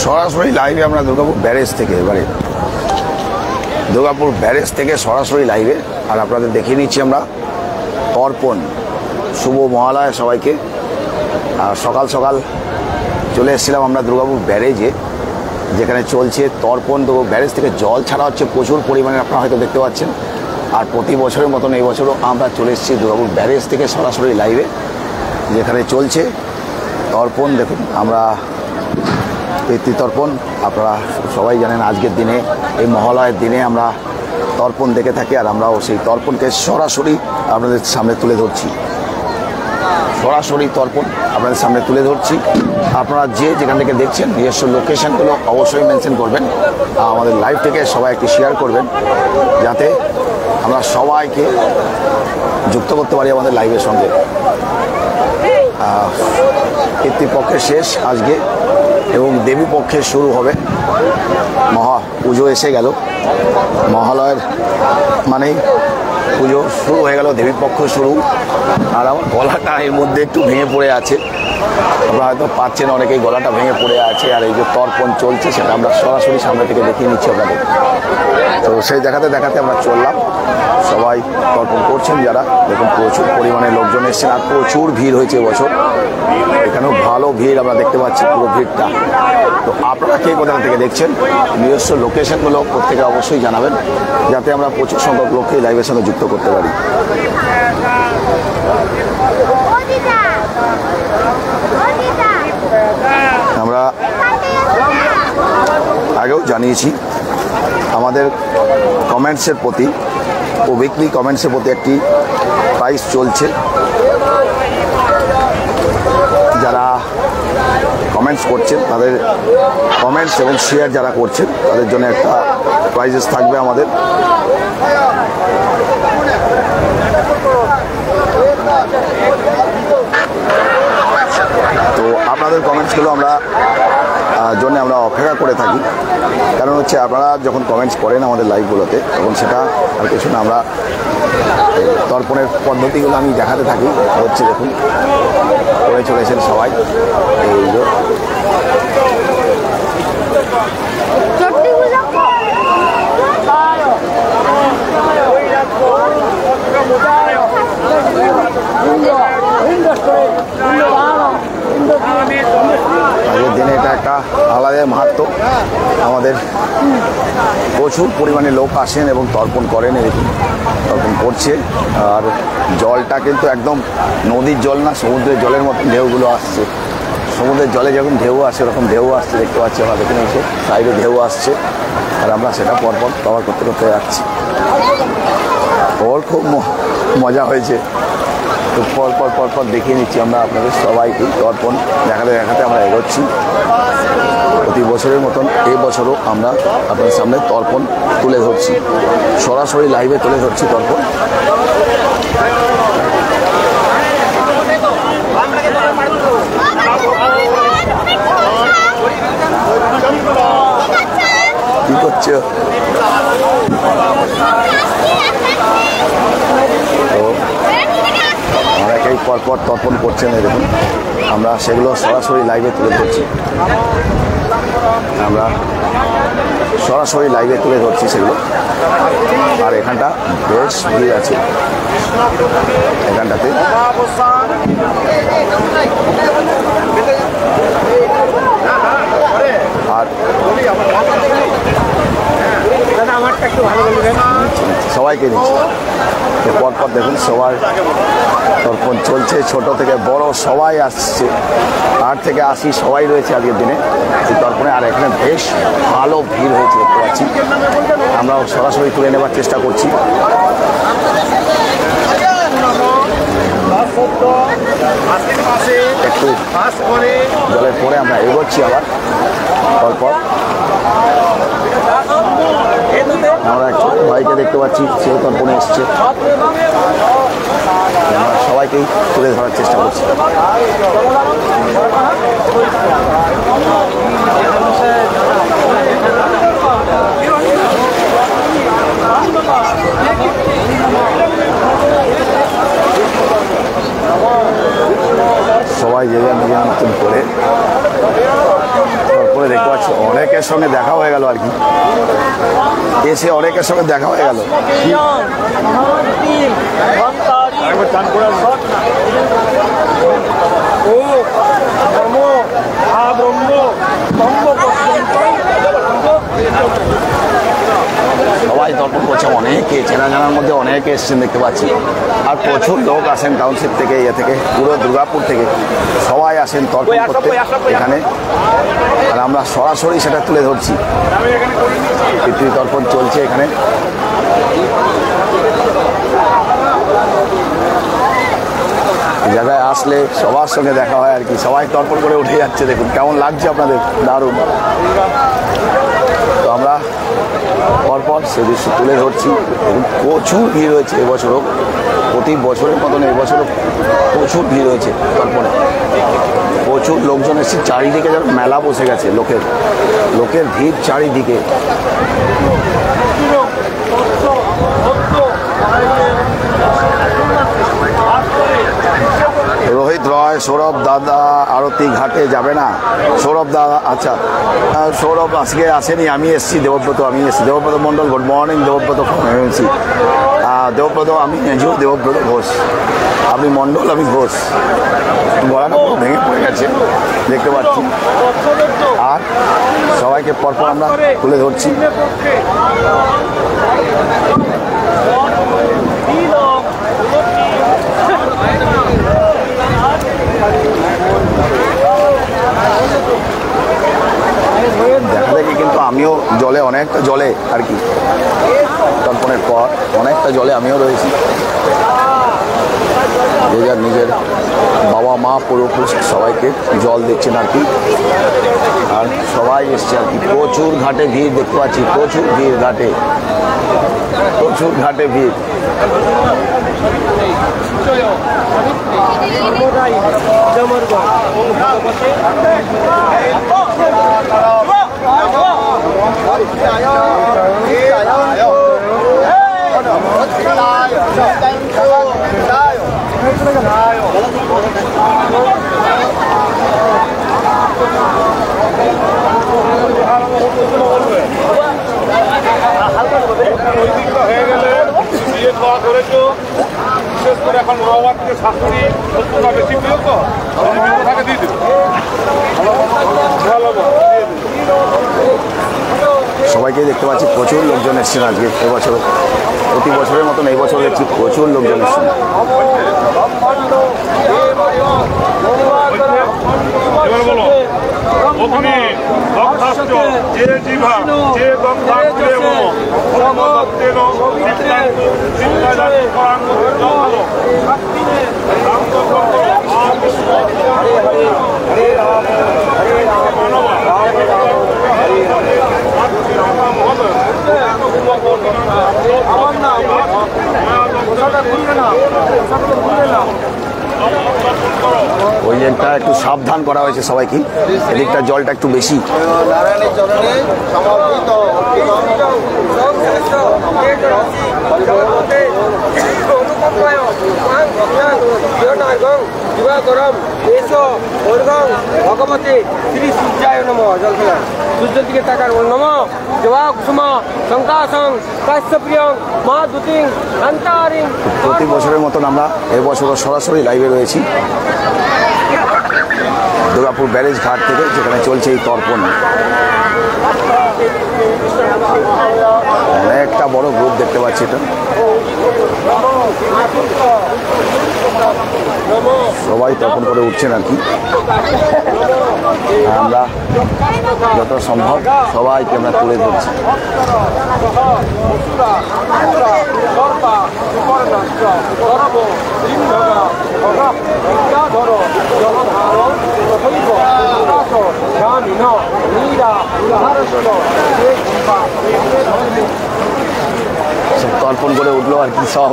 সরাসরি লাইভে আমরা দুর্গাপুর ব্যারেজ থেকে, এবারে দুর্গাপুর ব্যারেজ থেকে সরাসরি লাইভে। আর আপনাদের দেখিয়ে নিচ্ছি আমরা তর্পণ। শুভ মহালয়া সবাইকে। আর সকাল সকাল চলে এসেছিলাম আমরা দুর্গাপুর ব্যারেজে, যেখানে চলছে তর্পণ। তো ব্যারেজ থেকে জল ছাড়া হচ্ছে প্রচুর পরিমাণে, আপনারা হয়তো দেখতে পাচ্ছেন। আর প্রতি বছরের মতন এই বছরও আমরা চলে এসেছি দুর্গাপুর ব্যারেজ থেকে সরাসরি লাইভে, যেখানে চলছে তর্পণ। দেখুন আমরা পিতৃতর্পণ, আপনারা সবাই জানেন আজকের দিনে, এই মহালয়ের দিনে আমরা তর্পণ দেখে থাকি। আর আমরাও সেই তর্পণকে সরাসরি আপনাদের সামনে তুলে ধরছি। সরাসরি তর্পণ আপনাদের সামনে তুলে ধরছি। আপনারা যেখান থেকে দেখছেন নিজস্ব লোকেশনগুলো অবশ্যই মেনশন করবেন। আমাদের লাইভ থেকে সবাই একটু শেয়ার করবেন, যাতে আমরা সবাইকে যুক্ত করতে পারি আমাদের লাইভের সঙ্গে। পিতৃপক্ষে শেষ আজকে এবং দেবী পক্ষে শুরু হবে। মহা পুজো এসে গেল, মহালয়ের মানেই পুজো শুরু হয়ে গেল, দেবী পক্ষ শুরু। আর আমার গলাটা এর মধ্যে একটু ভেঙে পড়ে আছে, আপনারা হয়তো পাচ্ছেন অনেকেই গলাটা ভেঙে পড়ে আছে। আর এই যে তর্পণ চলছে সেটা আমরা সরাসরি সামনে থেকে দেখিয়ে নিচ্ছি আপনাদের। তো সেই দেখাতে দেখাতে আমরা চললাম। সবাই তর্পণ করছেন যারা, দেখুন প্রচুর পরিমাণে লোকজন এসছেন আর প্রচুর ভিড় হয়েছে এবছর। এখানেও ভালো ভিড় আমরা দেখতে পাচ্ছি, পুরো ভিড়টা। তো আপনারা কে কোথা থেকে দেখছেন নিজস্ব লোকেশনগুলো প্রত্যেকে অবশ্যই জানাবেন, যাতে আমরা প্রচুর সংখ্যক লোককে লাইভের সঙ্গে যুক্ত করতে পারি। আমরা আগেও জানিয়েছি আমাদের কমেন্টসের প্রতি ও উইকলি কমেন্টসের প্রতি একটি প্রাইজ চলছে। যারা কমেন্টস করছেন তাদের কমেন্টস এবং শেয়ার যারা করছেন তাদের জন্য একটা প্রাইজেস থাকবে আমাদের। তো আপনাদের কমেন্টসগুলো আমরা জন্য আমরা অপেক্ষা করে থাকি, কারণ হচ্ছে আপনারা যখন কমেন্টস করেন আমাদের লাইভগুলোতে, তখন সেটা আর কিছু না, আমরা তর্পণের পদ্ধতিগুলো আমি দেখাতে থাকি। হচ্ছে দেখুন করে চলেছেন সবাই। এই যে আজকের দিনে এটা একটা আলাদা মাহাত্ম্য। আমাদের প্রচুর পরিমাণে লোক আসেন এবং তর্পণ করেন, এরকম তর্পণ করছে। আর জলটা কিন্তু একদম নদীর জল না, সমুদ্রের জলের মতন ঢেউগুলো আসছে। সমুদ্রের জলে যখন ঢেউ আসে ওরকম ঢেউ আসছে, দেখতে পাচ্ছি আমরা। দেখে নিয়েছে সাইডে ঢেউ আসছে, আর আমরা সেটা পরপর কভার করতে করতে যাচ্ছি। ওর খুব মজা হয়েছে। তো পরপর দেখিয়ে নিচ্ছি আমরা আপনাদের সবাইকে তর্পণ দেখাতে দেখাতে আমরা এগোচ্ছি। প্রতি বছরের মতন এই বছরও আমরা আপনাদের সামনে তর্পণ তুলে ধরছি, সরাসরি লাইভে তুলে ধরছি তর্পণ। কি করছে? অনেকেই পরপর তর্পণ করছেন, দেখুন আমরা সেগুলো সরাসরি লাইভে তুলে ধরছি। আমরা সরাসরি লাইভে তুলে ধরছি সেগুলো। আর এখানটা বেশ ভিড় আছে, এখানটাতে আর সবাইকে দিচ্ছি। পরপর দেখুন সবার তর্পণ চলছে, ছোট থেকে বড় সবাই আসছে, 8 থেকে 80 সবাই রয়েছে আজকের দিনে এই তর্পণে। আর এখানে বেশ ভালো ভিড় হয়েছে দেখতে পাচ্ছি, আমরাও সরাসরি তুলে নেবার চেষ্টা করছি। একটু জলের পরে আমরা এগোচ্ছি আবার পরপর। আমরা এক ছোট ভাইকে দেখতে পাচ্ছি, সেও তর্পণে এসছে। আমরা সবাইকেই তুলে ধরার চেষ্টা করছি। সবাই যে যার নিজের মতন করে তারপরে দেখতে পাচ্ছি সঙ্গে দেখা হয়ে গেল আর কি, এসে অনেকের সঙ্গে দেখা হয়ে গেল। সবাই তর্পণ করছে, অনেকে চেনা জানার মধ্যে অনেকে এসছেন দেখতে পাচ্ছি, আর প্রচুর লোক আসেন টাউনশিপ থেকে, ইয়ে থেকে, পুরো দুর্গাপুর থেকে সবাই আসেন তর্পণ করতে এখানে, আর আমরা সরাসরি সেটা তুলে ধরছি। পিতৃ তর্পণ চলছে এখানে। জায়গায় আসলে সবার সঙ্গে দেখা হয় আর কি, সবাই তর্পণ করে উঠে যাচ্ছে। দেখুন কেমন লাগছে আপনাদের, দারুণ। তো আমরা পরপর সে দৃশ্য তুলে ধরছি। এবং প্রচুর ভিড় হয়েছে এবছরও, প্রতি বছরের মতন এবছরও প্রচুর ভিড় হয়েছে তর্পণে। প্রচুর লোকজন এসেছে, চারিদিকে যেন মেলা বসে গেছে, লোকের ভিড় চারিদিকে। রোহিত রয়, সৌরভ দাদা আরতি ঘাটে যাবে না? সৌরভ দাদা, আচ্ছা সৌরভ আজকে আসেনি, আমি এসেছি, দেবব্রত মণ্ডল। গুড মর্নিং দেবব্রত এসেছি। দেবব্রত, আমি নিজেও দেবব্রত ঘোষ, আপনি মণ্ডল, আমি ঘোষ। গলাটা পুরো ভেঙে পড়ে গেছে দেখতে পাচ্ছি। আর সবাইকে পরপর আমরা তুলে ধরছি। দেখা দেখি কিন্তু আমিও জলে, অনেকটা জলে আর কি, তর্পণের পর অনেকটা জলে আমিও রয়েছি। যে যার নিজের বাবা মা পূর্বপুরুষ সবাইকে জল দিচ্ছেন আর কি, আর সবাই এসছে আর কি। প্রচুর ঘাটে ভিড় দেখতে পাচ্ছি, প্রচুর ভিড় ঘাটে, প্রচুর ঘাটে ভিড়। সবাইকে দেখতে পাচ্ছি, প্রচুর লোকজন এসছেন আজকে এবছর, প্রতি বছরের মতন এই বছর দেখছি প্রচুর লোকজন এসছেন। ওই দিকটা একটু সাবধান করা হয়েছে সবাইকে, এদিকটা জলটা একটু বেশি। নারায়ণের চরণে সমর্পিত ভগবতী শ্রী সূর্যায় নম। জল ফেলা সূর্যের দিকে তাকার নম। জবা কুসুম শঙ্কাসং কাশ্যপ্রিয়ং মা দুতিং অন্তারিং। প্রতি বছরের মতন আমরা এবছরও সরাসরি লাইভে রয়েছি দুর্গাপুর ব্যারেজ ঘাট থেকে, যেখানে চলছে এই তর্পণ। অনেকটা বড় গ্রুপ দেখতে পাচ্ছি এটা, সবাই তর্পণ করে উঠছেন আর কি। আমরা যত সম্ভব সবাইকে আমরা তুলে ধরছি। সব তর্পণ করে উঠলো আর কি, সব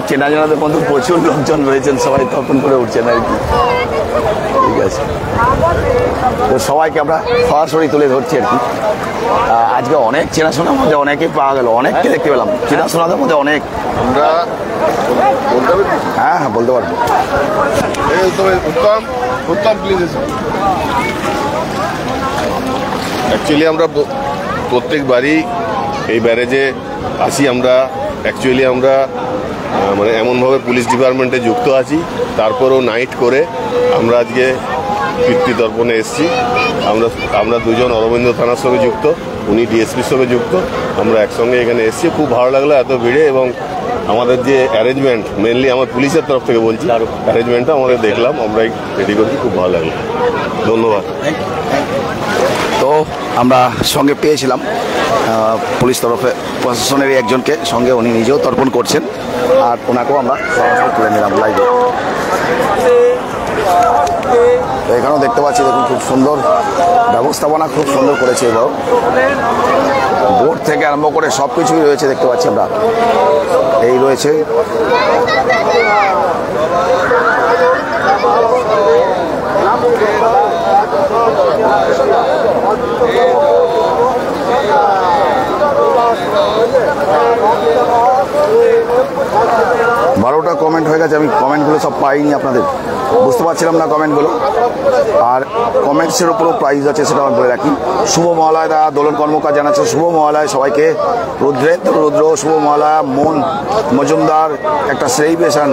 চেনা জানাদের মধ্যে প্রচুর লোকজন রয়েছেন, সবাই তর্পণ করে উঠছেন আর কি। ঠিক আছে, তো সবাইকে আমরা সরাসরি তুলে ধরছি আর কি। আজকে অনেক চেনাশোনার মধ্যে অনেকেই পাওয়া গেল, অনেককে দেখতে পেলাম চেনাশোনাদের মধ্যে অনেক। আমরা হ্যাঁ হ্যাঁ বলতে পারবো। উত্তম প্লিজ। অ্যাকচুয়ালি আমরা প্রত্যেকবারই এই ব্যারেজে আসি। আমরা অ্যাকচুয়ালি আমরা মানে এমনভাবে পুলিশ ডিপার্টমেন্টে যুক্ত আছি, তারপরেও নাইট করে আমরা আজকে পিতৃতর্পণে এসেছি। আমরা দুজন অরবিন্দ থানার সঙ্গে যুক্ত, উনি ডিএসপির সঙ্গে যুক্ত, আমরা একসঙ্গে এখানে এসেছি। খুব ভালো লাগলো এত ভিড়ে, এবং আমাদের যে অ্যারেঞ্জমেন্ট, মেনলি আমার পুলিশের তরফ থেকে বলছি, অ্যারেঞ্জমেন্টটা আমাদের দেখলাম, আমরাই রেডি করছি, খুব ভালো লাগলো। ধন্যবাদ। তো আমরা সঙ্গে পেয়েছিলাম পুলিশ তরফে প্রশাসনেরই একজনকে সঙ্গে, উনি নিজেও তর্পণ করছেন, আর ওনাকেও আমরা সরাসরি তুলে নিলাম লাইভে। তো এখানেও দেখতে পাচ্ছি, দেখুন খুব সুন্দর ব্যবস্থাপনা, খুব সুন্দর করেছে এবার। বোট থেকে আরম্ভ করে সব কিছুই রয়েছে, দেখতে পাচ্ছি আমরা। এই রয়েছে বারোটা কমেন্ট হয়ে গেছে, আমি কমেন্টগুলো সব পাইনি, আপনাদের বুঝতে পারছিলাম না কমেন্টগুলো। আর কমেন্টসের উপরও প্রাইজ আছে, সেটা আমি বলে রাখি। শুভ মহালয় দা দোলন কর্মকার জানাচ্ছে শুভ মহালয় সবাইকে। রুদ্রেন্দ্র রুদ্র শুভ মহালয়। মন মজুমদার একটা সেলিব্রেশন,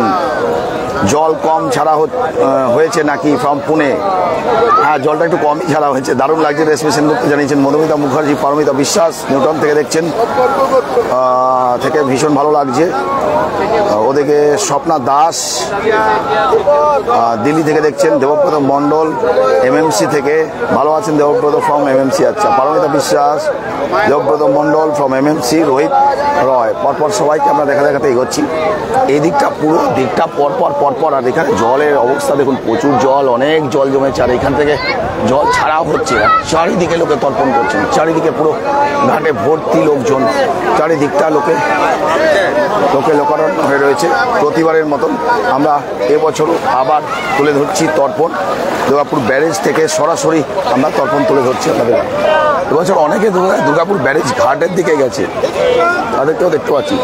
জল কম ছাড়া হয়েছে নাকি ফ্রম পুনে? হ্যাঁ, জলটা একটু কমই ছাড়া হয়েছে। দারুণ লাগছে, রেশমি সেনগুপ্ত জানিয়েছেন। মধুমিতা মুখার্জি, পারমিতা বিশ্বাস নিউটন থেকে দেখছেন, থেকে ভীষণ ভালো লাগছে। ওদিকে স্বপ্না দাস দিল্লি থেকে দেখছেন। দেবব্রত মণ্ডল এমএমসি থেকে ভালো আছেন, দেবব্রত ফ্রম এমএমসি। আচ্ছা, পারমিতা বিশ্বাস, দেবব্রত মণ্ডল ফ্রম এমএমসি, রোহিত রয়। পরপর সবাইকে আমরা দেখাতে এগোচ্ছি। এই দিকটা পুরো দিকটা পরপর। আর এখানে জলের অবস্থা দেখুন, প্রচুর জল, অনেক জল জমেছে। আর এখান থেকে জল ছাড়াও হচ্ছে, চারিদিকে লোকে তর্পণ করছেন, চারিদিকে পুরো ঘাটে ভর্তি লোকজন, চারিদিকটা লোকে লোকারণ্য হয়ে রয়েছে। প্রতিবারের মতন আমরা এবছরও আবার তুলে ধরছি তর্পণ। দুর্গাপুর ব্যারেজ থেকে সরাসরি আমরা তর্পণ তুলে ধরছি আপনাদের। এবছর অনেকে দুর্গাপুর ব্যারেজ ঘাটের দিকে গেছে, তাদেরকেও দেখতে পাচ্ছি।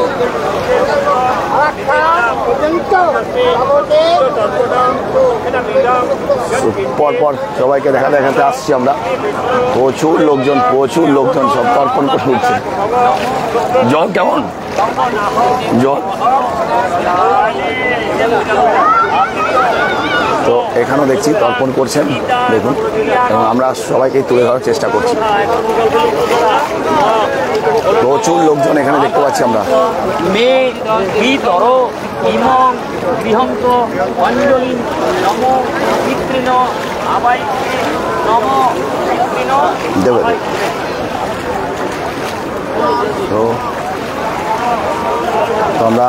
পরপর সবাইকে দেখাতে আসছি আমরা। প্রচুর লোকজন সব তর্পণ করে উঠছে। জল কেমন? জল তো এখানেও দেখছি তর্পণ করছেন, দেখুন, এবং আমরা সবাইকে তুলে ধরার চেষ্টা করছি। প্রচুর লোকজন এখানে দেখতে পাচ্ছি আমরা। তো আমরা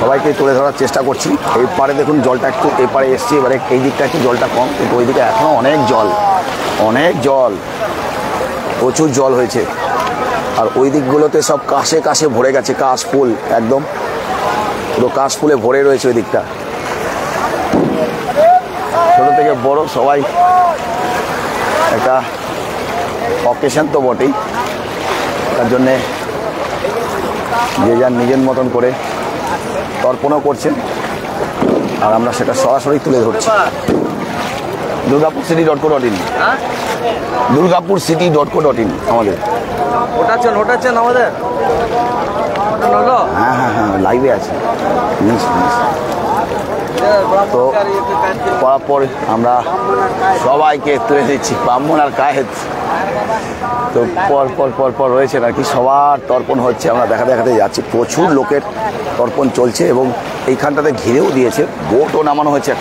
সবাইকে তুলে ধরার চেষ্টা করছি। এই পারে দেখুন জলটা একটু, এই পারে এসছি, এবারে এই দিকটা একটু জলটা কম, কিন্তু ওই দিকে এখনও অনেক জল, প্রচুর জল হয়েছে। আর ওই দিকগুলোতে সব কাশে ভরে গেছে, কাশফুল, একদম পুরো কাশফুলে ভরে রয়েছে ওই দিকটা। ছোট থেকে বড় সবাই, একটা অকেশন তো বটেই, তার জন্যে যে যার নিজের মতন করে তর্পণও করছেন, আর আমরা সেটা সরাসরি তুলে ধরছি। durgapurcity.co.in, durgapurcity.co.in আমাদের। ওটাচ্ছেন আমাদের। হ্যাঁ, লাইভে আছে। তো পরপর আমরা সবাইকে তুলে দিচ্ছি। ব্রাহ্মণ আর কায়েত তো পর রয়েছে নাকি, সবার তর্পণ হচ্ছে। আমরা দেখাতে যাচ্ছি, প্রচুর লোকের তর্পণ চলছে, এবং এইখানটাতে ঘিরেও দিয়েছে। বোটও নামানো হয়েছে,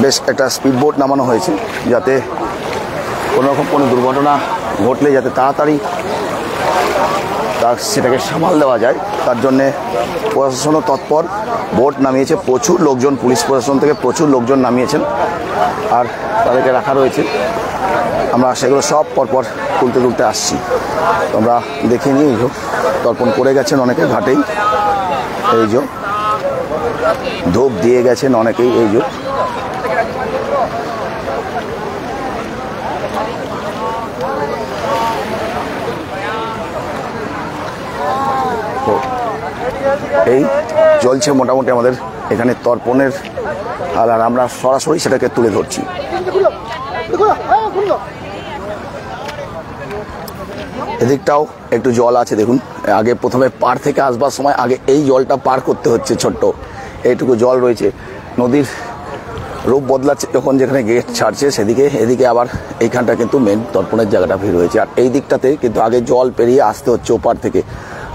বেশ একটা স্পিড বোট নামানো হয়েছে, যাতে কোনোরকম কোনো দুর্ঘটনা ঘটলে যাতে তাড়াতাড়ি সেটাকে সামাল দেওয়া যায়, তার জন্যে প্রশাসনও তৎপর। বোট নামিয়েছে, প্রচুর লোকজন, পুলিশ প্রশাসন থেকে প্রচুর লোকজন নামিয়েছেন, আর তাদেরকে রাখা রয়েছে। আমরা সেগুলো সব পরপর তুলতে আসছি। আমরা দেখে নিই, এই যে তর্পণ করে গেছেন অনেকে ঘাটেই, এই যে ধূপ দিয়ে গেছেন অনেকেই, এই যে তো এই চলছে মোটামুটি আমাদের এখানে তর্পণের, আর আমরা সরাসরি সেটাকে তুলে ধরছি। এদিকটাও একটু জল আছে দেখুন। আগে প্রথমে পার থেকে আসবার সময় আগে এই জলটা পার করতে হচ্ছে, ছোট্ট এইটুকু জল রয়েছে। নদীর রূপ বদলাচ্ছে যখন, যেখানে গেট ছাড়ছে সেদিকে, এদিকে আবার এইখানটা কিন্তু মেন তর্পণের জায়গাটা ভিড় হয়েছে। আর এই দিকটাতে কিন্তু আগে জল পেরিয়ে আসতে হচ্ছে, ওপার থেকে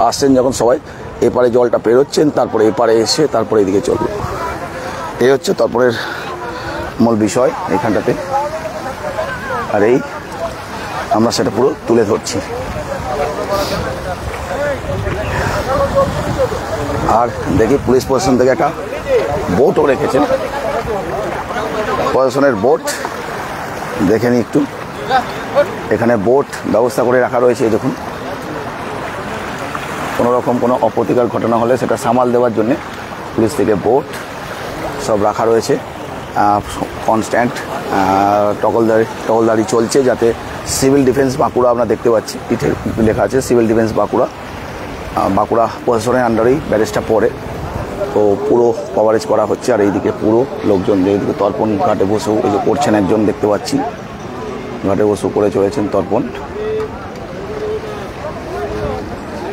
আসছেন যখন সবাই এপারে জলটা পেরোচ্ছেন, তারপরে এপারে এসে তারপরে এদিকে চলবে। এই হচ্ছে তর্পণের মূল বিষয় এখানটাতে। আর এই আমরা সেটা পুরো তুলে ধরছি। আর দেখি পুলিশ প্রশাসন থেকে একটা বোটও রেখেছেন, প্রশাসনের বোট দেখে নিই একটু। এখানে বোট ব্যবস্থা করে রাখা রয়েছে। এই দেখুন, কোনো রকম কোনো অপ্রীতিকর ঘটনা হলে সেটা সামাল দেওয়ার জন্যে পুলিশ থেকে বোট সব রাখা রয়েছে। কনস্ট্যান্ট টহলদারি চলছে, যাতে সিভিল ডিফেন্স বাঁকুড়া আমরা দেখতে পাচ্ছি, পিঠে লেখা আছে সিভিল ডিফেন্স বাঁকুড়া। বাঁকুড়া প্রশাসনের আন্ডারেই ব্যারেজটা পড়ে, তো পুরো কভারেজ করা হচ্ছে। আর এইদিকে পুরো লোকজন, এইদিকে তর্পণ ঘাটে বসেও এই যে করছেন একজন দেখতে পাচ্ছি, ঘাটে বসেও করে চলেছেন তর্পণ।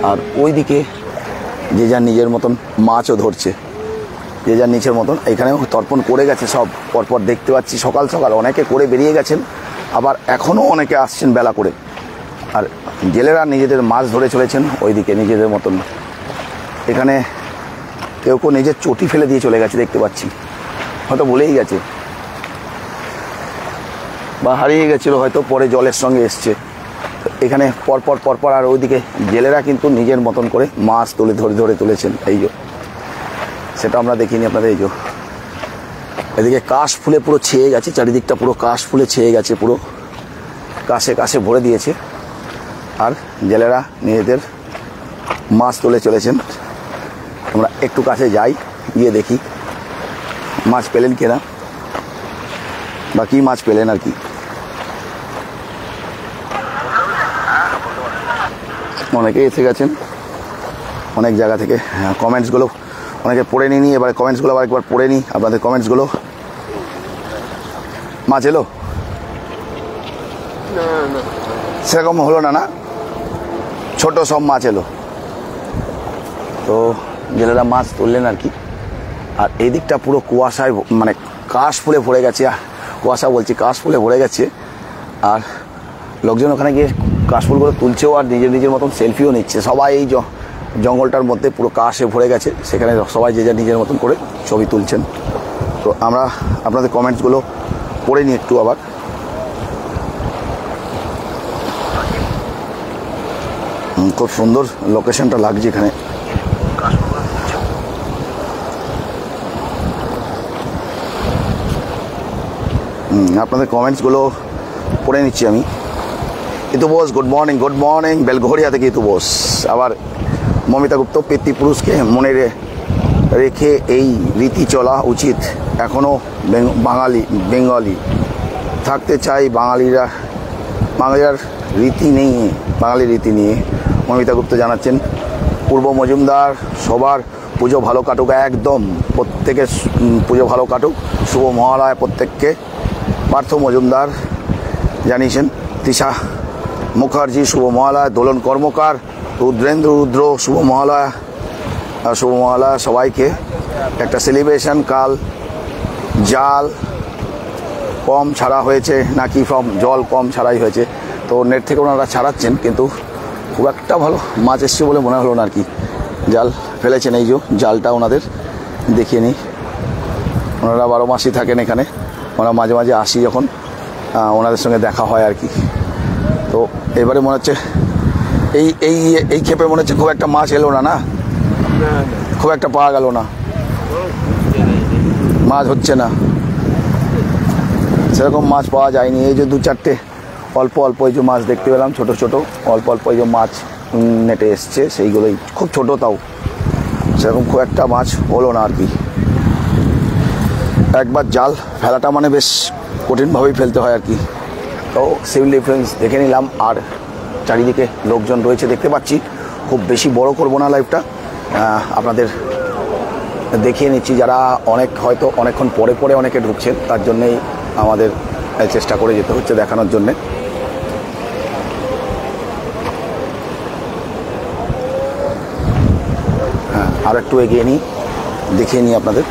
আর ওইদিকে যে যার নিজের মতন মাছও ধরছে, যে যার নিচের মতন। এখানেও তর্পণ করে গেছে সব পরপর দেখতে পাচ্ছি। সকাল সকাল অনেকে করে বেরিয়ে গেছেন, আবার এখনও অনেকে আসছেন বেলা করে। আর জেলেরা নিজেদের মাছ ধরে চলেছেন ওইদিকে নিজেদের মতন। এখানে কেউ কেউ নিজের চটি ফেলে দিয়ে চলে গেছে দেখতে পাচ্ছি, হয়তো ভুলেই গেছে বা হারিয়ে গেছিল হয়তো, পরে জলের সঙ্গে এসছে। এখানে পরপর আর ওইদিকে জেলেরা কিন্তু নিজের মতন করে মাছ ধরে তুলেছেন। এই যে সেটা আমরা দেখিনি আপনাদের। এই যে এদিকে কাশ ফুলে পুরো ছেয়ে গেছে, চারিদিকটা পুরো কাশ ফুলে ছেয়ে গেছে, পুরো কাশে ভরে দিয়েছে। আর জেলেরা নিজেদের মাছ তুলে চলেছেন। আমরা একটু কাছে যাই, গিয়ে দেখি মাছ পেলেন কিনা বা কী মাছ পেলেন আর কি। অনেকে এসে গেছেন অনেক জায়গা থেকে। কমেন্টসগুলো অনেকে পড়ে নিই, এবারে কমেন্টসগুলো আবার একবার পড়ে নিই আপনাদের কমেন্টসগুলো। মাছ এলো? সেরকম হলো না, ছোট সব মাছ এলো। তো জেলেরা মাছ তুললেন আর কি। আর এই দিকটা পুরো কুয়াশায়, মানে কাশ ফুলে ভরে গেছে। কুয়াশা বলছি, কাশ ফুলে ভরে গেছে। আর লোকজন ওখানে গিয়ে কাশফুলগুলো তুলছেও, আর নিজের মতন সেলফিও নিচ্ছে। সবাই এই জঙ্গলটার মধ্যে পুরো কাশে ভরে গেছে, সেখানে সবাই যে যার নিজের মতন করে ছবি তুলছেন। তো আমরা আপনাদের কমেন্টসগুলো পড়ে নিই একটু আবার। খুব সুন্দর লোকেশনটা লাগছে এখানে। আপনাদের কমেন্টসগুলো পড়ে নিচ্ছি আমি। ইতু বোস গুড মর্নিং বেলঘড়িয়া থেকে ইতু বোস। আবার মমিতা গুপ্ত, পিতৃপুরুষকে মনে রেখে এই রীতি চলা উচিত। এখনও বেঙ্গলি থাকতে চাই বাঙালির রীতি নিয়ে মমিতা গুপ্ত জানাচ্ছেন। পূর্ব মজুমদার, সবার পুজো ভালো কাটুক, একদম প্রত্যেকের পুজো ভালো কাটুক, শুভ মহালয়া প্রত্যেককে। পার্থ মজুমদার জানিয়েছেন। তৃষা মুখার্জি শুভ মহালয়া। দোলন কর্মকার, রুদ্র শুভ মহালয়া সবাইকে। একটা সেলিব্রেশন। কাল জাল কম ছাড়া হয়েছে নাকি জল কম ছাড়াই হয়েছে? তো নেট থেকে ওনারা ছাড়াচ্ছেন, কিন্তু খুব একটা ভালো মাছ এসছে বলে মনে হলো না আর কি। জাল ফেলেছেন, এই যে জালটা ওনাদের দেখিয়ে নিই। ওনারা 12 মাসই থাকেন এখানে, ওনারা মাঝে মাঝে আসি যখন, ওনাদের সঙ্গে দেখা হয় আর কি। তো এবারে মনে হচ্ছে এই ক্ষেপে মনে হচ্ছে খুব একটা মাছ এলো না, খুব একটা পাওয়া গেল না, মাছ হচ্ছে না, সেরকম মাছ পাওয়া যায়নি। এই যে 2-4টে অল্প এই যে মাছ দেখতে পেলাম, ছোট অল্প এই যে মাছ নেটে এসছে, সেইগুলোই খুব ছোট, তাও সেরকম খুব একটা মাছ হলো না আর কি। একবার জাল ফেলাটা মানে বেশ কঠিনভাবেই ফেলতে হয় আর কি। তো সিভিল ডিফেন্স দেখে নিলাম, আর চারিদিকে লোকজন রয়েছে দেখতে পাচ্ছি। খুব বেশি বড় করব না লাইভটা, আপনাদের দেখিয়ে নিচ্ছি। যারা হয়তো অনেকক্ষণ পরে অনেকে ঢুকছেন, তার জন্যেই আমাদের চেষ্টা করে যেতে হচ্ছে দেখানোর জন্যে। আর একটু এগিয়ে নিই, দেখিয়ে নিই আপনাদের।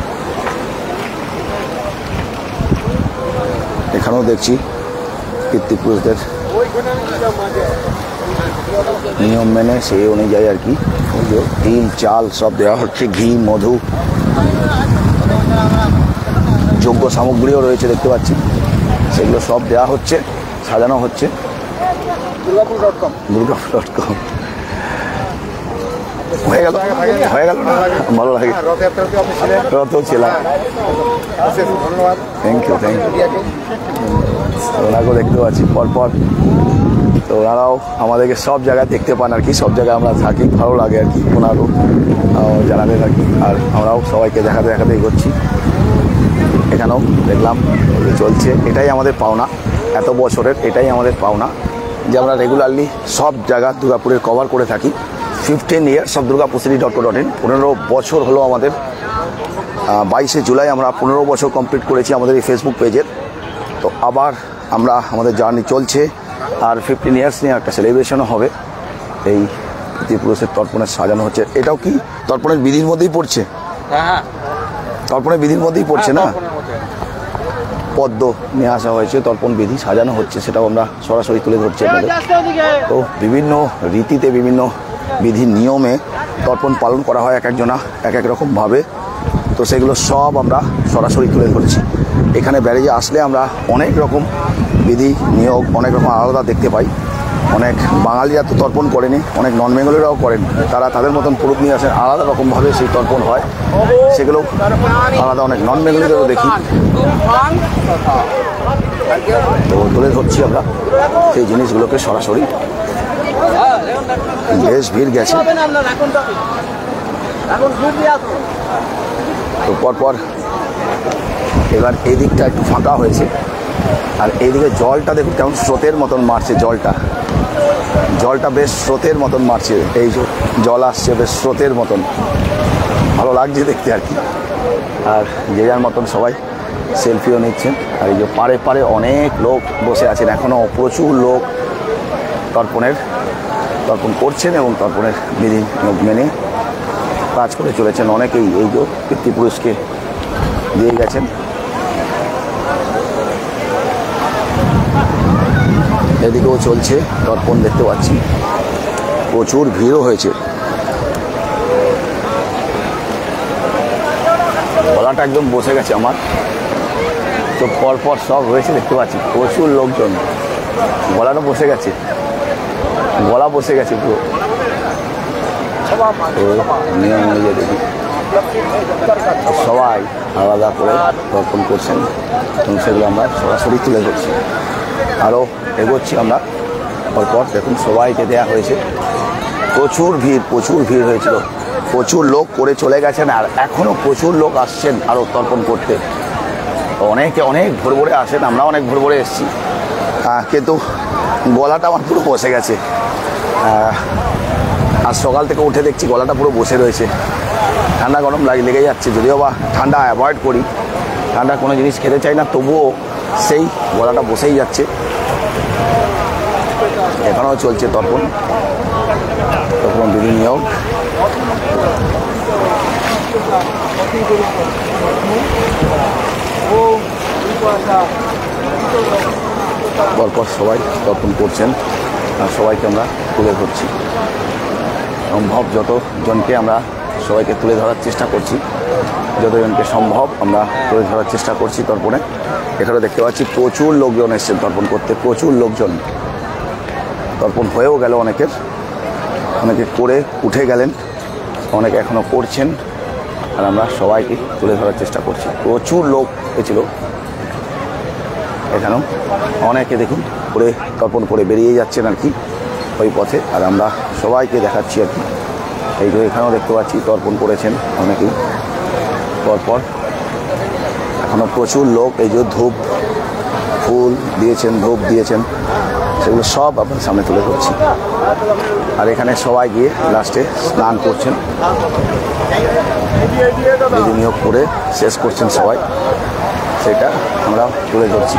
এখানেও দেখছি পিতৃপুরুষদের নিয়ম মেনে সেই অনুযায়ী আর কি তিল চাল সব দেওয়া হচ্ছে, ঘি মধু যোগ্য সামগ্রীও রয়েছে দেখতে পাচ্ছি, সেগুলো সব দেওয়া হচ্ছে, সাজানো হচ্ছে। দুর্গাপুর.com হয়ে গেল না? ভালো লাগে, রথও ছিলাম। থ্যাংক ইউ ওনাকেও দেখতে পাচ্ছি পরপর। তো ওনারাও আমাদেরকে সব জায়গায় দেখতে পান আর কি, সব জায়গায় আমরা থাকি, ভালো লাগে আর কি, ওনারও জানালেন আর কি। আর আমরাও সবাইকে দেখাতে এগোচ্ছি। এখানেও দেখলাম চলছে, এটাই আমাদের পাওনা, এত বছরের এটাই আমাদের পাওনা যে আমরা রেগুলারলি সব জায়গা দুর্গাপুরের কভার করে থাকি। 15 ইয়ার্স অফ durgapurcity.co.in, 15 বছর হলো আমাদের। 22শে জুলাই আমরা 15 বছর কমপ্লিট করেছি আমাদের এই ফেসবুক পেজের। তো আবার আমাদের জার্নি চলছে, আর 15 ইয়ার্স নিয়ে একটা সেলিব্রেশনও হবে। এই পিতৃপুরুষের তর্পণের সাজানো হচ্ছে, এটাও কি তর্পণের বিধির মধ্যেই পড়ছে? হ্যাঁ, তর্পণের বিধির মধ্যেই পড়ছে না? পদ্ম নিয়ে আসা হয়েছে, তর্পণ বিধি সাজানো হচ্ছে, সেটাও আমরা সরাসরি তুলে ধরছি আপনাদের। তো বিভিন্ন রীতিতে বিভিন্ন বিধি নিয়মে তর্পণ পালন করা হয়, এক একজনা এক এক রকমভাবে। তো সেগুলো সব আমরা সরাসরি তুলে ধরছি। এখানে ব্যারেজে আসলে আমরা অনেক রকম বিধি নিয়োগ অনেক রকম আলাদা দেখতে পাই। অনেক বাঙালিরা তো তর্পণ করেনি, অনেক নন বেঙ্গলিরাও করেন, তারা তাদের মতন পুরুষ নিয়ে আসেন, আলাদা রকমভাবে সেই তর্পণ হয়, সেগুলো আলাদা অনেক নন বেঙ্গলিদেরও দেখি। তো তুলে ধরছি আমরা সেই জিনিসগুলোকে সরাসরি। বেশ ভিড় গেছে, তো পরপর এবার এই দিকটা একটু ফাঁকা হয়েছে, আর এইদিকে জলটা দেখুন কেমন স্রোতের মতন মারছে, জলটা বেশ স্রোতের মতন মারছে, এই যে জল আসছে বেশ স্রোতের মতন, ভালো লাগছে দেখতে আর কি। আর যে যার মতন সবাই সেলফিও নিচ্ছেন। আর এই যে পাড়ে অনেক লোক বসে আছেন, এখনও প্রচুর লোক তর্পণ করছেন এবং তর্পণের বিধি মেনে কাজ করে চলেছেন। অনেকেই এই যে পিতৃপুরুষকে দিয়ে গেছেন। এদিকেও চলছে তর্পণ দেখতে পাচ্ছি, প্রচুর ভিড়ও হয়েছে। গলাটা একদম বসে গেছে আমার, তো পরপর সব হয়েছে দেখতে পাচ্ছি, প্রচুর লোকজন, গলাটা বসে গেছে, গলা বসে গেছে পুরো। নিয়ম অনুযায়ী দেখি সবাই আলাদা করে তর্পণ করছেন এবং সেগুলো আমরা সরাসরি তুলে ধরছি। আরও এগোচ্ছি আমরা, পরপর দেখুন সবাইকে দেওয়া হয়েছে। প্রচুর ভিড় হয়েছিল, প্রচুর লোক করে চলে গেছেন, আর এখনও প্রচুর লোক আসছেন আরও তর্পণ করতে। অনেকে অনেক ভোরে আসেন, আমরা অনেক ভোরে এসেছি, কিন্তু গলাটা আমার পুরো বসে গেছে। আর সকাল থেকে উঠে দেখছি গলাটা পুরো বসে রয়েছে, ঠান্ডা গরম লেগে যাচ্ছে। যদিও বা ঠান্ডা অ্যাভয়েড করি, ঠান্ডা কোনো জিনিস খেতে চাই না, তবুও সেই গলাটা বসেই যাচ্ছে। এখনও চলছে তর্পণ বিধি নিয়োগ। পরপর সবাই তর্পণ করছেন, আর সবাইকে আমরা তুলে ধরছি। সম্ভব যতজনকে আমরা সবাইকে তুলে ধরার চেষ্টা করছি, যতজনকে সম্ভব আমরা তুলে ধরার চেষ্টা করছি তর্পণে। এখানে দেখতে পাচ্ছি প্রচুর লোকজন এসেছেন তর্পণ করতে, প্রচুর লোকজন। তর্পণ হয়েও গেল অনেকের, অনেকে করে উঠে গেলেন, অনেকে এখনও করছেন, আর আমরা সবাইকে তুলে ধরার চেষ্টা করছি। প্রচুর লোক হয়েছিল এখানেও, অনেকে দেখুন করে তর্পণ করে বেরিয়ে যাচ্ছেন আর কি ওই পথে, আর আমরা সবাইকে দেখাচ্ছি আর কি। এই যে এখানেও দেখতে পাচ্ছি তর্পণ করেছেন অনেকেই, পরপর এখনও প্রচুর লোক। এই যে ধূপ ফুল দিয়েছেন, ধূপ দিয়েছেন, সেগুলো সব আপনার সামনে তুলে ধরছি। আর এখানে সবাই গিয়ে লাস্টে স্নান করছেন, বিধি নিয়োগ করে শেষ করছেন সবাই, সেটা আমরা তুলে ধরছি।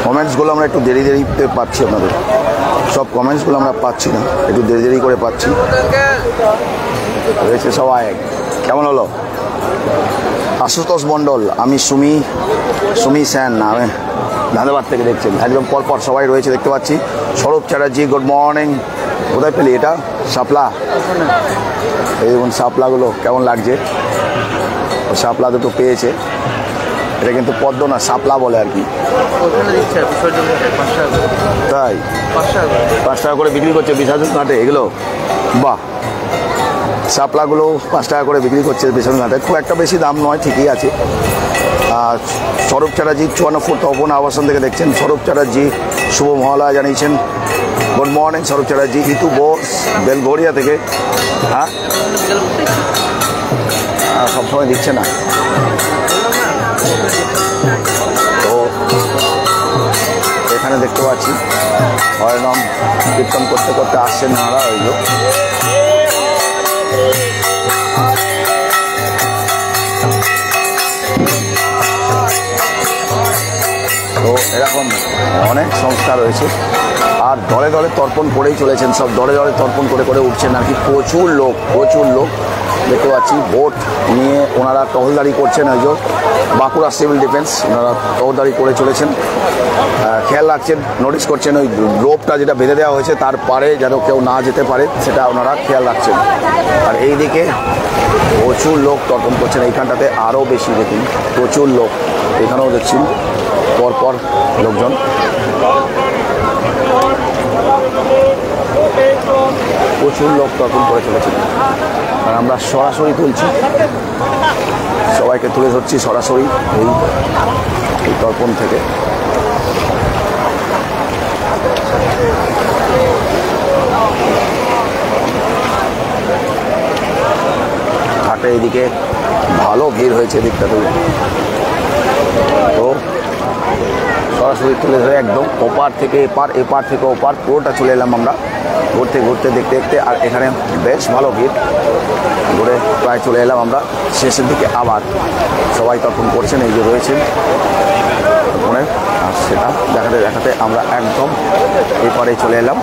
কমেন্টসগুলো আমরা একটু দেরি দেরিতে পাচ্ছি, আপনাদের সব কমেন্টসগুলো আমরা পাচ্ছি না, একটু দেরি দেরি করে পাচ্ছি। রয়েছে সবাই। কেমন হলো? আশুতোষ মণ্ডল, আমি সুমি সেন, আমি ধানবাদ থেকে দেখছেন, একদম পরপর সবাই রয়েছে দেখতে পাচ্ছি। স্বরূপ চ্যাটার্জি, গুড মর্নিং। কোথায় পেলি এটা? শাপলা। এই দেখুন শাপলাগুলো কেমন লাগছে। শাপলা দুটো পেয়েছে। এটা কিন্তু পদ্ম না, শাপলা বলে আর কি। তাই 5 টাকা করে বিক্রি করছে বিসর্জন ঘাটে এগুলো। বাহ, শাপলাগুলো 5 টাকা করে বিক্রি করছে বিসর্জন ঘাটে, খুব একটা বেশি দাম নয়, ঠিকই আছে। আর স্বরূপ চ্যাটার্জি 54 ফুট তপন আবাসন থেকে দেখছেন। স্বরূপ চ্যাটার্জি শুভ মহালয়া জানিয়েছেন, গুড মর্নিং স্বরূপ চ্যাটার্জি। হিতু বোস বেলঘরিয়া থেকে, হ্যাঁ সবসময় দিচ্ছে না তো। এখানে দেখতে পাচ্ছি হরিনাম কীর্তন করতে করতে আসছেন ওনারা, ওইগুলো তো এরকম অনেক সংস্থা রয়েছে। আর দলে দলে তর্পণ করেই চলেছেন, সব দলে দলে তর্পণ করে করে উঠছেন আর কি। প্রচুর লোক দেখতে পাচ্ছি। ভোট নিয়ে ওনারা টহলদারি করছেন, ওই যে বাঁকুড়া সিভিল ডিফেন্স, ওনারা টহলদারি করে চলেছেন। খেয়াল রাখছেন, নোটিস করছেন ওই রোপটা যেটা বেঁধে দেওয়া হয়েছে তার পারে যেন কেউ না যেতে পারে, সেটা ওনারা খেয়াল রাখছেন। আর এই দিকে প্রচুর লোক তর্পণ করছেন, এইখানটাতে আরও বেশি দেখুন প্রচুর লোক। এখানেও দেখছি পরপর লোকজন। প্রচুর লোক তর্পণ করে চলেছেন। আর আমরা সরাসরি তুলছি, সবাইকে তুলে ধরছি সরাসরি এই তর্পণ থেকে। ঘাটে এদিকে ভালো ভিড় হয়েছে এদিকটাতে, তো সরাসরি তুলে ধরে একদম ওপার থেকে এপার থেকে ওপার পুরোটা চলে এলাম আমরা ঘুরতে ঘুরতে দেখতে দেখতে। আর এখানে বেশ ভালো ভিড়, ঘুরে প্রায় চলে এলাম আমরা শেষের দিকে। আবার সবাই তখন করছেন, এই যে রয়েছেন ওখানে, আর সেটা দেখাতে দেখাতে আমরা একদম এপারে চলে এলাম।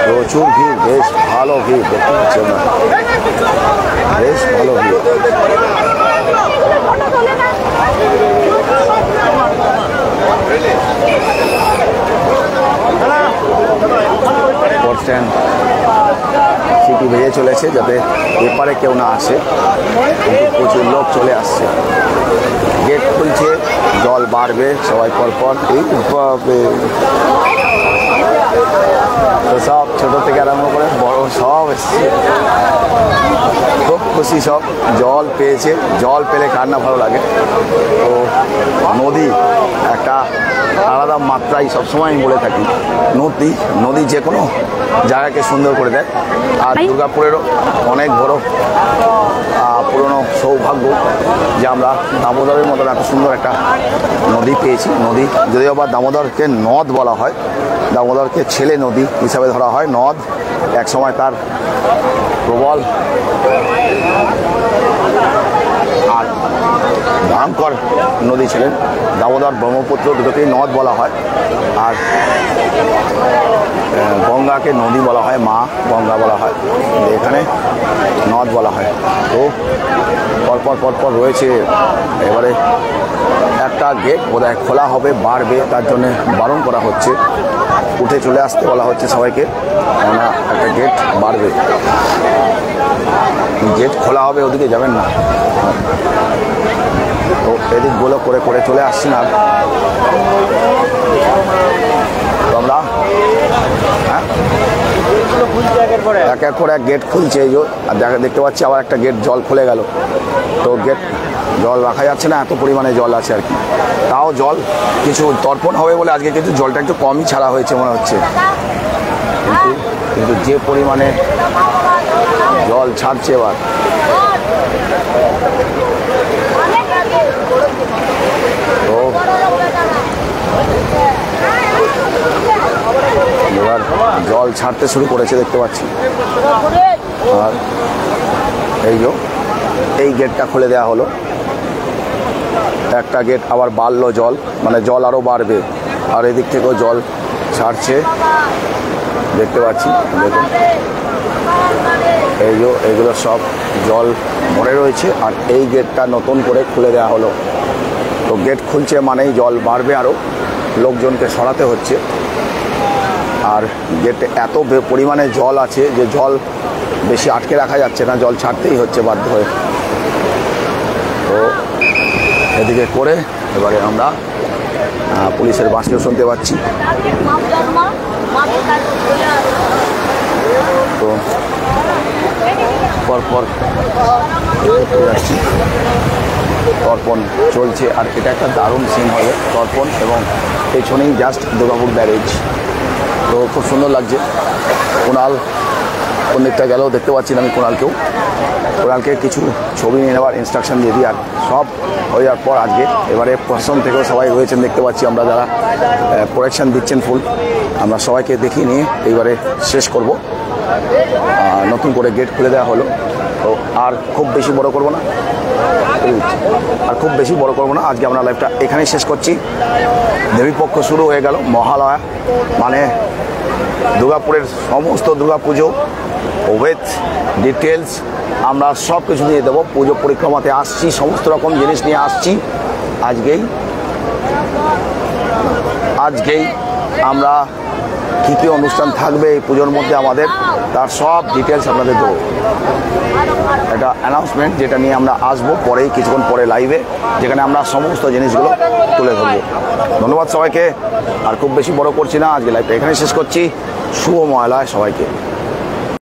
প্রচুর ভিড়, বেশ ভালো ভিড় দেখতে পাচ্ছেন, বেশ ভালো ভিড়। করছেন সিটি ভেজে চলেছে যাতে এপারে কেউ না আসে, প্রচুর লোক চলে আসছে। গেট খুলছে, জল বাড়বে সবাই পরপর। এই তো সব ছোট থেকে আরম্ভ করে বড় সব এসছে, খুব খুশি সব। জল পেয়েছে, জল পেলে কার না ভালো লাগে। তো নদী একটা আলাদা মাত্রায় সবসময় আমি বলে থাকি, নদী যে কোনো জায়গাকে সুন্দর করে দেয়। আর দুর্গাপুরেরও অনেক বড় পুরনো সৌভাগ্য যে আমরা দামোদরের মতন এত সুন্দর একটা নদী পেয়েছি। নদী যদিও বা দামোদরকে নদ বলা হয়, দামোদরকে ছেলে নদী হিসাবে ধরা হয়। নদ এক সময় তার প্রবল আর ভয়ঙ্কর নদী ছিলেন। দামোদর ব্রহ্মপুত্র দুটোকেই নদ বলা হয়, আর গঙ্গাকে নদী বলা হয়, মা গঙ্গা বলা হয়, এখানে নদ বলা হয়। তো পরপর রয়েছে। এবারে একটা গেট বোধহয় খোলা হবে, বাড়বে, তার জন্য বারণ করা হচ্ছে, উঠে চলে আসতে বলা হচ্ছে সবাইকে, কেননা একটা গেট বাড়বে, গেট খোলা হবে, ওদিকে যাবেন না। তো এদিকগুলো করে করে চলে আসছি না আমরা। হ্যাঁ, এক এক করে এক গেট খুলছে, এই আর দেখতে পাচ্ছি আবার একটা গেট জল খুলে গেল। তো গেট জল রাখা যাচ্ছে না, এত পরিমাণে জল আছে আর কি। তাও জল কিছু তর্পণ হবে বলে আজকে কিন্তু জলটা একটু কমই ছাড়া হয়েছে মনে হচ্ছে, কিন্তু যে পরিমাণে জল ছাড়ছে এবার, তো এবার জল ছাড়তে শুরু করেছে দেখতে পাচ্ছি। আর এই গেটটা খুলে দেওয়া হলো, একটা গেট আবার বাড়লো জল, মানে জল আরও বাড়বে। আর এদিক থেকেও জল ছাড়ছে দেখতে পাচ্ছি। দেখুন এইগুলো সব জল ভরে রয়েছে। আর এই গেটটা নতুন করে খুলে দেওয়া হলো। তো গেট খুলছে মানেই জল বাড়বে, আরও লোকজনকে সরাতে হচ্ছে। আর গেটে এত পরিমাণে জল আছে যে জল বেশি আটকে রাখা যাচ্ছে না, জল ছাড়তেই হচ্ছে বাধ্য হয়ে। তো এদিকে করে এবারে আমরা পুলিশের বাঁশিও শুনতে পাচ্ছি। তো পরপর যাচ্ছি, তর্পণ চলছে। আর এটা একটা দারুণ সিন হবে, তর্পণ এবং পেছনেই জাস্ট দুর্গাপুর ব্যারেজ। তো খুব সুন্দর লাগছে। কুণাল কোন দিকটা গেলেও দেখতে পাচ্ছি না আমি কুণালকে কিছু ছবি নিয়ে নেওয়ার ইনস্ট্রাকশন দিয়ে দিই। আর সব হয়ে যাওয়ার পর আজকে এবারে প্রশাসন থেকেও সবাই রয়েছেন দেখতে পাচ্ছি আমরা, যারা প্রোটেকশন দিচ্ছেন ফুল, আমরা সবাইকে দেখিয়ে নিয়ে এইবারে শেষ করব। নতুন করে গেট খুলে দেওয়া হলো। তো আর খুব বেশি বড় করব না, আজকে আমরা লাইভটা এখানেই শেষ করছি। দেবীপক্ষ শুরু হয়ে গেল, মহালয়া মানে দুর্গাপুরের সমস্ত দুর্গাপুজো উইথ ডিটেলস আমরা সব কিছু দিয়ে দেবো। পুজো পরিক্রমাতে আসছি, সমস্ত রকম জিনিস নিয়ে আসছি। আজকেই আমরা কী কী অনুষ্ঠান থাকবে এই পুজোর মধ্যে আমাদের, তার সব ডিটেলস আপনাদের দেবো। একটা অ্যানাউন্সমেন্ট যেটা নিয়ে আমরা আসবো পরেই, কিছুক্ষণ পরে লাইভে, যেখানে আমরা সমস্ত জিনিসগুলো তুলে ধরবো। ধন্যবাদ সবাইকে। আর খুব বেশি বড় করছি না, আজকে লাইভটা এখানে শেষ করছি। শুভ মহালয়া সবাইকে।